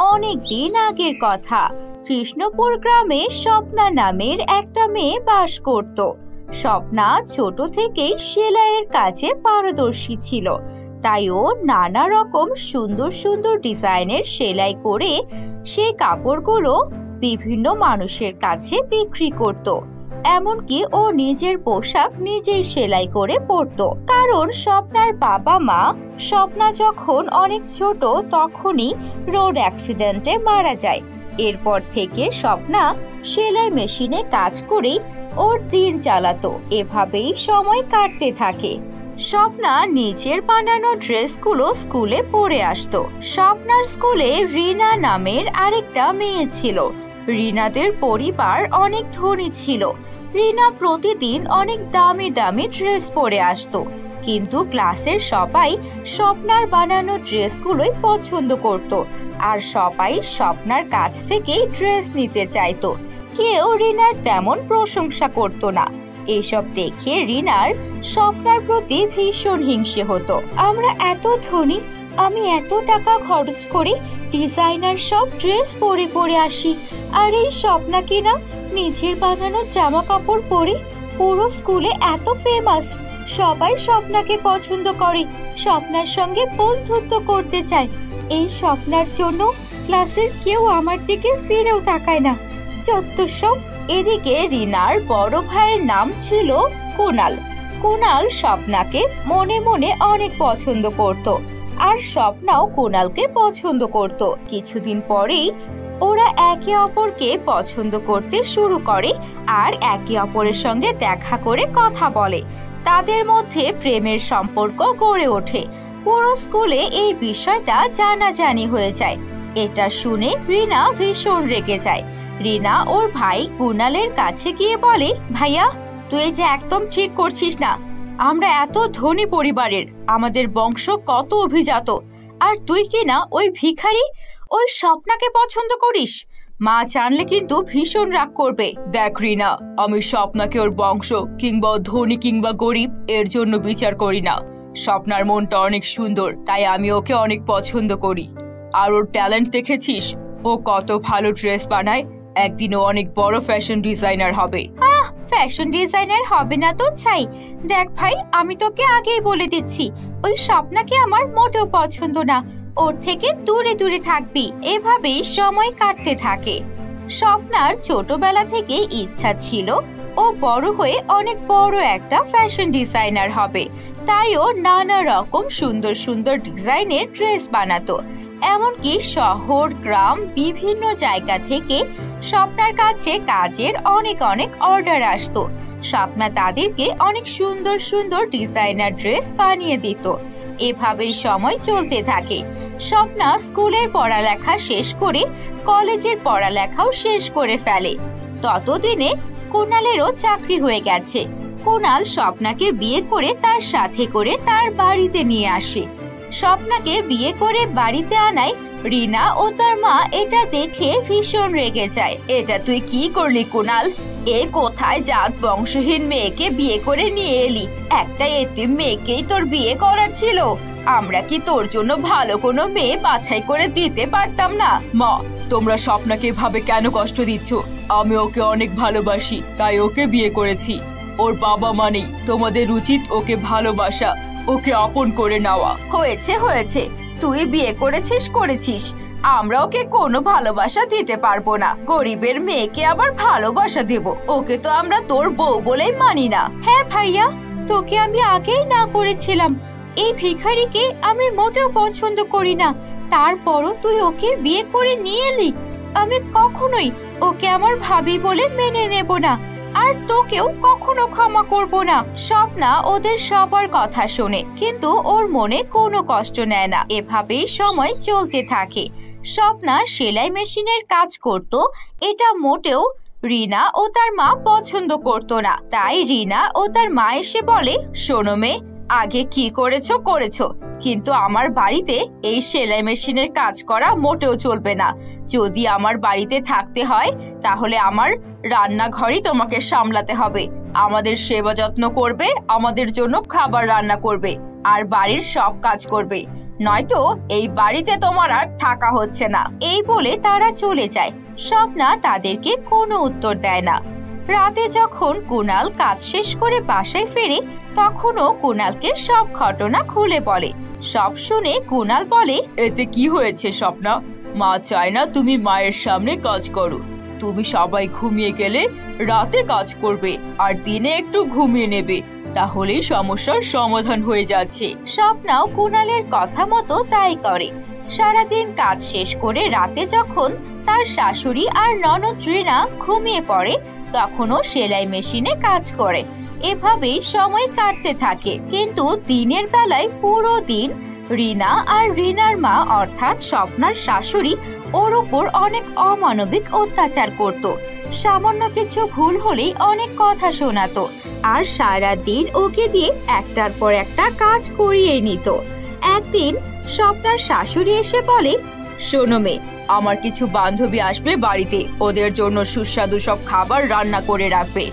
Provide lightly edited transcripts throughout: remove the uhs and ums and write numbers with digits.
অনেক দিন আগের কথা। কৃষ্ণপুর গ্রামে স্বপ্না নামের একটা মেয়ে বাস করত। স্বপ্না ছোট থেকেই সেলাইয়ের কাজে পারদর্শী ছিল, তাই ও নানা রকম সুন্দর সুন্দর ডিজাইনের সেলাই করে সেই কাপড়গুলো বিভিন্ন মানুষের কাছে বিক্রি করত। এমনকি ও নিজের পোশাক নিজেই সেলাই করে পরতো। কারণ স্বপ্নার বাবা মা স্বপ্না যখন অনেক ছোট তখনই রোড অ্যাক্সিডেন্টে মারা যায়। এরপর থেকে স্বপ্না সেলাই মেশিনে কাজ করেই ওর দিন চালাতো। এভাবেই সময় কাটতে থাকে। স্বপ্না নিজের বানানো ড্রেসগুলো স্কুলে পরে আসতো। স্বপ্নার স্কুলে রিনা নামের আরেকটা মেয়ে ছিল। রিনাদের পরিবার অনেক ধনী ছিল। রিনা প্রতিদিন অনেক দামি দামি ড্রেস পরে আসতো, কিন্তু ক্লাসের সবাই স্বপ্নার বানানো ড্রেসগুলোই পছন্দ করত, আর সবাই স্বপ্নার কাছ থেকেই ড্রেস নিতে চাইতো। কেউ রিনার তেমন প্রশংসা করত না। এসব দেখে রিনার স্বপ্নার প্রতি ভীষণ হিংসে হতো। আমরা এত ধনী, আমি এত টাকা খরচ করে ডিজাইনার সব ড্রেস পরে পরে আসি, আর এই স্বপ্না কিনা নিজের বানানো জামা কাপড় পরে পুরো স্কুলে এত ফেমাস। সবাই স্বপ্নাকে পছন্দ করে, স্বপ্নার সঙ্গে বন্ধুত্ব করতে চায়। এই স্বপ্নার জন্য ক্লাসের কেউ আমার দিকে ফিরেও তাকায় না। যত সব। এদিকে রিনার বড় ভাইয়ের নাম ছিল কুনাল। কুনাল স্বপ্নাকে মনে মনে অনেক পছন্দ করত, আর স্বপ্নাও কুনালকে পছন্দ করত। কিছুদিন পরেই ওরা একে অপরকে পছন্দ করতে শুরু করে আর একে অপরের সঙ্গে দেখা করে কথা বলে। তাদের মধ্যে প্রেমের সম্পর্ক গড়ে ওঠে। পুরো স্কুলে এই বিষয়টা জানাজানি হয়ে যায়। এটা শুনে রিনা ভীষণ রেগে যায়। রিনা ওর ভাই কুনালের কাছে গিয়ে বলে, ভাইয়া, তুই এটা একদম ঠিক করছিস না। আমরা এত ধনী পরিবারের, আমাদের বংশ কত অভিজাত, আর তুই কি না ওই ভিখারি ওই স্বপ্নাকে পছন্দ করিস? মা জানলে কিন্তু ভীষণ রাগ করবে। দেখ রিনা, আমি স্বপ্নাকে ওর বংশ কিংবা ধনী কিংবা গরিব এর জন্য বিচার করি না। স্বপ্নার মনটা অনেক সুন্দর, তাই আমি ওকে অনেক পছন্দ করি। আর ওর ট্যালেন্ট দেখেছিস? ও কত ভালো ড্রেস বানায়। একদিন ও অনেক বড় ফ্যাশন ডিজাইনার হবে। ফ্যাশন ডিজাইনার হবে না তো চাই। দেখ ভাই, আমি তোকে আগেই বলে দিচ্ছি, ওই স্বপ্নাকে আমার মোটেও পছন্দ না। ওর থেকে দূরে দূরে থাকবি। এভাবেই সময় কাটতে থাকে। স্বপ্নার ছোটবেলা থেকে ইচ্ছা ছিল ও বড় হয়ে অনেক বড় একটা ফ্যাশন ডিজাইনার হবে। তাই ও নানা রকম সুন্দর সুন্দর ডিজাইনের ড্রেস বানাতো। এমনকি শহর গ্রাম বিভিন্ন জায়গা থেকে স্বপ্নার কাছে কাজের অনেক অনেক অর্ডার আসতো। স্বপ্না তাদেরকে অনেক সুন্দর সুন্দর ডিজাইনার ড্রেস বানিয়ে দিত। এভাবেই সময় চলতে থাকে। স্বপ্না স্কুলের পড়ালেখা শেষ করে কলেজের পড়ালেখাও শেষ করে ফেলে। ততদিনে কুনালেরও চাকরি হয়ে গেছে। কুনাল স্বপ্নাকে বিয়ে করে তার সাথে করে তার বাড়িতে নিয়ে আসে। স্বপ্নাকে বিয়ে করে বাড়িতে আনায় রিনা ও তার মা এটা দেখে ভীষণ রেগে যায়। এটা তুই কি করলি কুনাল? এ কোথায় জাত বংশহীন মেয়েকে বিয়ে করে নিয়ে এলি? একটা এতিম মেয়েকেই তোর বিয়ে করার ছিল। আমরা কি তোর জন্য ভালো কোনো মেয়ে বাছাই করে দিতে পারতাম না? মা, তোমরা স্বপ্নাকে এভাবে কেন কষ্ট দিচ্ছ? আমি ওকে অনেক ভালোবাসি, তাই ওকে বিয়ে করেছি। ওর বাবা মানেই তোমাদের উচিত ওকে ভালোবাসা, ওকে আপন করে নেওয়া। হয়েছে হয়েছে, তুই বিয়ে করেছিস। আমরা ওকে কোনো ভালোবাসা দিতে পারবো না। গরিবের মেয়েকে আবার ভালোবাসা দেব? ওকে তো আমরা তোর বউ বলেই মানি না। হ্যাঁ ভাইয়া, তোকে আমি আগেই না করেছিলাম। এই ভিখারিকে আমি মোটেও পছন্দ করি না, তারপরও তুই ওকে বিয়ে করে নিয়ে এলি। আমি কখনোই ওকে আমার ভাবি বলে মেনে নেব না, আর তোকেও কখনো ক্ষমা করব না। স্বপ্না ওদের সবার কথা শোনে, কিন্তু ওর মনে কোনো কষ্ট নেয় না। এভাবেই সময় চলতে থাকে। স্বপ্না সেলাই মেশিনের কাজ করত, এটা মোটেও রিনা ও তার মা পছন্দ করতো না। তাই রিনা ও তার মা এসে বলে, শোনো মেয়ে, আগে কি করেছো, কিন্তু আমার বাড়িতে এই সেলাই মেশিনের কাজ করা মোটেও চলবে না। যদি আমার বাড়িতে থাকতে হয় তাহলে আমার রান্নাঘরই তোমাকে সামলাতে হবে। আমাদের সেবা যত্ন করবে, আমাদের জন্য খাবার রান্না করবে, আর বাড়ির সব কাজ করবে। নয়তো এই বাড়িতে তোমার আর থাকা হচ্ছে না। এই বলে তারা চলে যায়। স্বপ্না তাদেরকে কোনো উত্তর দেয় না। রাতে যখন কুনাল কাজ শেষ করে বাসায় ফেরে তখনও কুনালকে সব ঘটনা খুলে বলে। সব শুনে কুনাল বলে, এতে কি হয়েছে স্বপ্না? মা চায় না তুমি মায়ের সামনে কাজ করো। তুমি সবাই ঘুমিয়ে গেলে রাতে কাজ করবে আর দিনে একটু ঘুমিয়ে নেবে, তাহলেই সমস্যার সমাধান হয়ে যাচ্ছে। স্বপ্নাও কুনালের কথা মতো তাই করে। সারাদিন কাজ শেষ করে রাতে যখন তার শাশুড়ি আর ননদ রিনা ঘুমিয়ে পড়ে তখনও সেলাই মেশিনে কাজ করে। এভাবেই সময় কাটতে থাকে। কিন্তু দিনের বেলায় পুরো দিন রিনা আর রিনার মা অর্থাৎ স্বপ্নার শাশুড়ি ওর উপর অনেক অমানবিক অত্যাচার করত। সামান্য কিছু ভুল হলেই অনেক কথা শোনাতো আর সারা দিন ওকে দিয়ে একটার পর একটা কাজ করিয়ে নিত। একদিন স্বপ্নার শাশুড়ি এসে বলে, শোনো মেয়ে, আমার কিছু বান্ধবী আসবে বাড়িতে, ওদের জন্য সুস্বাদু সব খাবার রান্না করে রাখবে,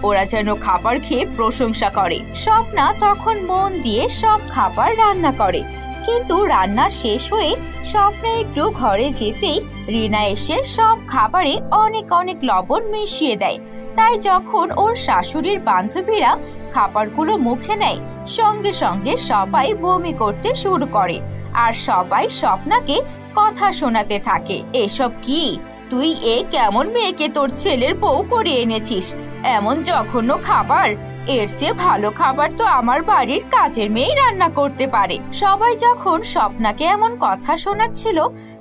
ওরা যেন খাবার খেয়ে প্রশংসা করে। স্বপ্না তখন মন দিয়ে সব খাবার রান্না করে। কিন্তু রান্না শেষ হয়ে স্বপ্না একটু ঘরে যেতেই রিনা এসে সব খাবারে অনেক অনেক লবণ মিশিয়ে দেয়। তাই যখন ওর শাশুড়ির বান্ধবীরা খাবারগুলো মুখে নেয় সঙ্গে সঙ্গে সবাই বমি করতে শুরু করে আর সবাই স্বপ্নাকে কথা শোনাতে থাকে। এসব কি? তুই কেমন মেয়েকে তোর ছেলের বউ করে এনেছিস? এমন জঘন্য খাবার! এর চেয়ে ভালো খাবার তো আমার বাড়ির কাজের মেয়ে রান্না করতে পারে। সবাই যখন স্বপ্নাকে এমন কথা শোনাচ্ছিল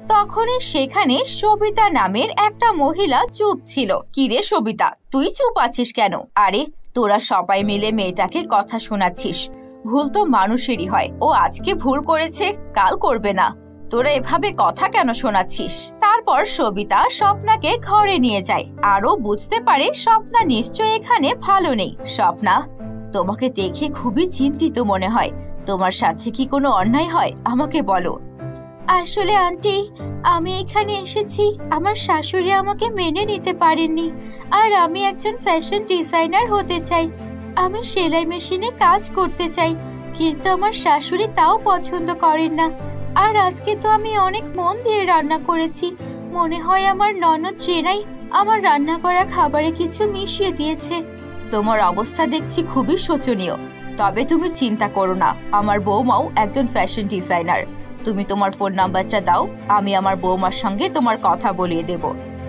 তখনই সেখানে সবিতা নামের একটা মহিলা চুপ ছিল। কিরে সবিতা, তুই চুপ আছিস কেন? আরে তোরা সবাই মিলে মেয়েটাকে কথা শোনাচ্ছিস, ভুল তো মানুষেরই হয়। ও আজকে ভুল করেছে, কাল করবে না। তোরা এভাবে কথা কেন শোনাচ্ছিস? তারপর সবিতা স্বপ্নাকে ঘরে নিয়ে যায়। আরো বুঝতে পারে স্বপ্না নিশ্চয় এখানে ভালো নেই। স্বপ্না, তোমাকে দেখে খুবই চিন্তিত মনে হয়। তোমার সাথে কি কোনো অন্যায় হয়? আমাকে বলো। আসলে আন্টি, আমি এখানে এসেছি, আমার শাশুড়ি আমাকে মেনে নিতে পারেননি আর আমি একজন ফ্যাশন ডিজাইনার হতে চাই। আমি সেলাই মেশিনে কাজ করতে চাই, কিন্তু আমার শাশুড়ি তাও পছন্দ করেন না। আর আজকে তো আমি অনেক মন দিয়ে রান্না করেছি, মনে হয় আমার ননদ রিনাই আমার রান্না করা খাবারে কিছু মিশিয়ে দিয়েছে। তোমার অবস্থা দেখছি খুবই শোচনীয়। তবে তুমি চিন্তা করো না, আমার বৌমাও একজন ফ্যাশন ডিজাইনার। তুমি তোমার ফোন নাম্বারটা দাও, আমি আমার বৌমার সঙ্গে তোমার কথা বলিয়ে দেব।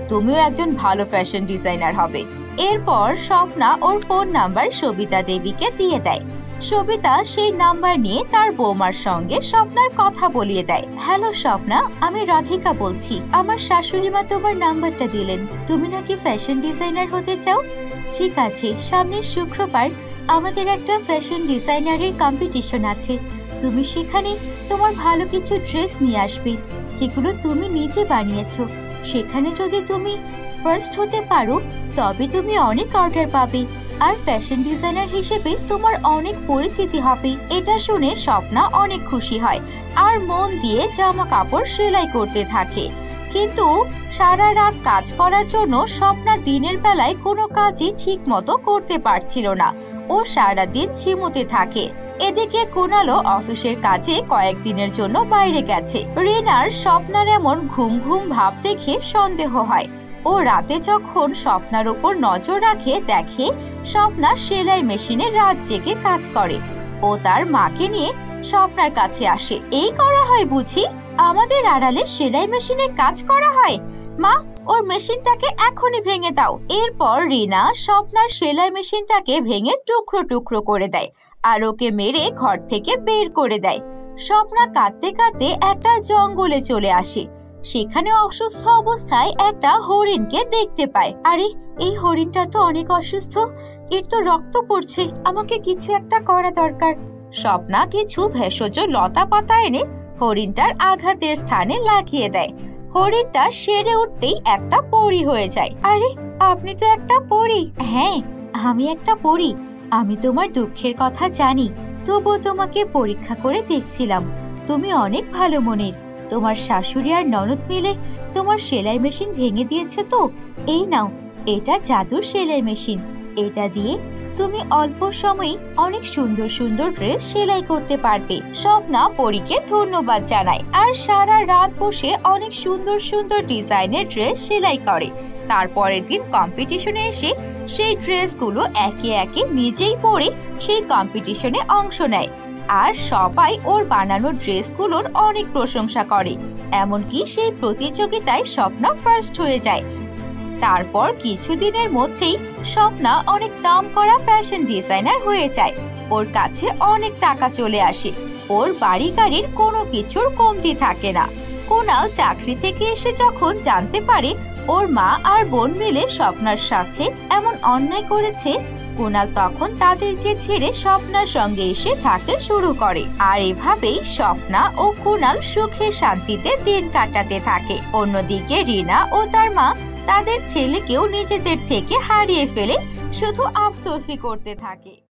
তুমিও একজন ভালো ফ্যাশন ডিজাইনার হবে। এরপর স্বপ্না ওর ফোন নাম্বার সবিতা দেবীকে দিয়ে দেয়। সবিতা সেই নাম্বার নিয়ে তার বৌমার সঙ্গে স্বপ্নার কথা বলিয়ে দেয়। হ্যালো স্বপ্না, আমি রাধিকা বলছি। আমার শাশুড়ি মা তোমার নাম্বারটা দিলেন। তুমি নাকি ফ্যাশন ডিজাইনার হতে চাও? ঠিক আছে, সামনের শুক্রবার আমাদের একটা ফ্যাশন ডিজাইনারের কম্পিটিশন আছে। তুমি সেখানে তোমার ভালো কিছু ড্রেস নিয়ে আসবে যেগুলো তুমি নিজে বানিয়েছো। সেখানে যদি তুমি ফার্স্ট হতে পারো তবে তুমি অনেক অর্ডার পাবে আর ফ্যাশন ডিজাইনার হিসেবে তোমার অনেক পরিচিতি হবে। এটা শুনে স্বপ্না অনেক খুশি হয় আর মন দিয়ে জামা কাপড় সেলাই করতে থাকে। কিন্তু সারা রাত কাজ করার জন্য স্বপ্না দিনের বেলায় কোনো কাজই ঠিক মতো করতে পারছিল না। ও সারাদিন ঝিমুতে থাকে। এদিকে কুনালও অফিসের কাজে কয়েকদিনের জন্য বাইরে গেছে। রিনার স্বপ্নার এমন ঘুম ঘুম ভাব দেখে সন্দেহ হয়। ও রাতে যখন স্বপ্নার উপর নজর রাখে দেখে স্বপ্না সেলাই মেশিনে রাত জেগে কাজ করে। ও তার মাকে নিয়ে স্বপ্নার কাছে আসে। এই করা হয় বুঝি? আমাদের আড়ালে সেলাই মেশিনে কাজ করা হয়? মা, ওর মেশিনটাকে এখনই ভেঙে দাও। এরপর রিনা স্বপ্নার সেলাই মেশিনটাকে ভেঙে টুকরো টুকরো করে দেয় আর ওকে মেরে ঘর থেকে বের করে দেয়। স্বপ্না কাঁদতে কাঁদতে একটা জঙ্গলে চলে আসে। সেখানে অসুস্থ অবস্থায় একটা হরিণকে দেখতে পায়। আরে, এই হরিণটা তো অনেক অসুস্থ, এর তো রক্ত পড়ছে, আমাকে কিছু একটা করা দরকার। স্বপ্না কিছু ভেষজ লতা পাতা এনে হরিণটার আঘাতের স্থানে লাগিয়ে দেয়। হরিণটা সেরে উঠতেই একটা পরী হয়ে যায়। আরে, আপনি তো একটা পরী। হ্যাঁ, আমি একটা পরী। আমি তোমার দুঃখের কথা জানি, তবুও তোমাকে পরীক্ষা করে দেখছিলাম। তুমি অনেক ভালো মনের। তোমার শাশুড়ি আর ননদ মিলে তোমার সেলাই মেশিন ভেঙে দিয়েছে তো। এই নাও, এটা জাদুর সেলাই মেশিন। এটা দিয়ে তুমি অল্প সময়ে অনেক সুন্দর সুন্দর ড্রেস সেলাই করতে পারবে। স্বপ্না পরীকে ধন্যবাদ জানায় আর সারা রাত বসে অনেক সুন্দর সুন্দর ডিজাইনের ড্রেস সেলাই করে। তারপরের দিন কম্পিটিশনে এসে সেই ড্রেসগুলো একে একে নিজেই পরে সেই কম্পিটিশনে অংশ নেয় আর সবাই ওর বানানো ড্রেসগুলোর অনেক প্রশংসা করে। এমনকি সেই প্রতিযোগিতায় স্বপ্না ফার্স্ট হয়ে যায়। তারপর কিছুদিনের মধ্যেই স্বপ্না অনেক নাম করা ফ্যাশন ডিজাইনার হয়ে যায়। ওর কাছে অনেক টাকা চলে আসে। ওর বাড়ি গাড়ির কোনো কিছুর কমতি থাকে না। কুনাল চাকরি থেকে এসে যখন জানতে পারে ওর মা আর বোন মিলে স্বপ্নার সাথে এমন অন্যায় করেছে, কুনাল তখন তাদেরকে ছেড়ে স্বপ্নার সঙ্গে এসে থাকতে শুরু করে। আর এভাবেই স্বপ্না ও কুনাল সুখে শান্তিতে দিন কাটাতে থাকে। অন্যদিকে রিনা ও তার মা তাদের ছেলেকেও নিজেদের থেকে হারিয়ে ফেলে শুধু আফসোসই করতে থাকে।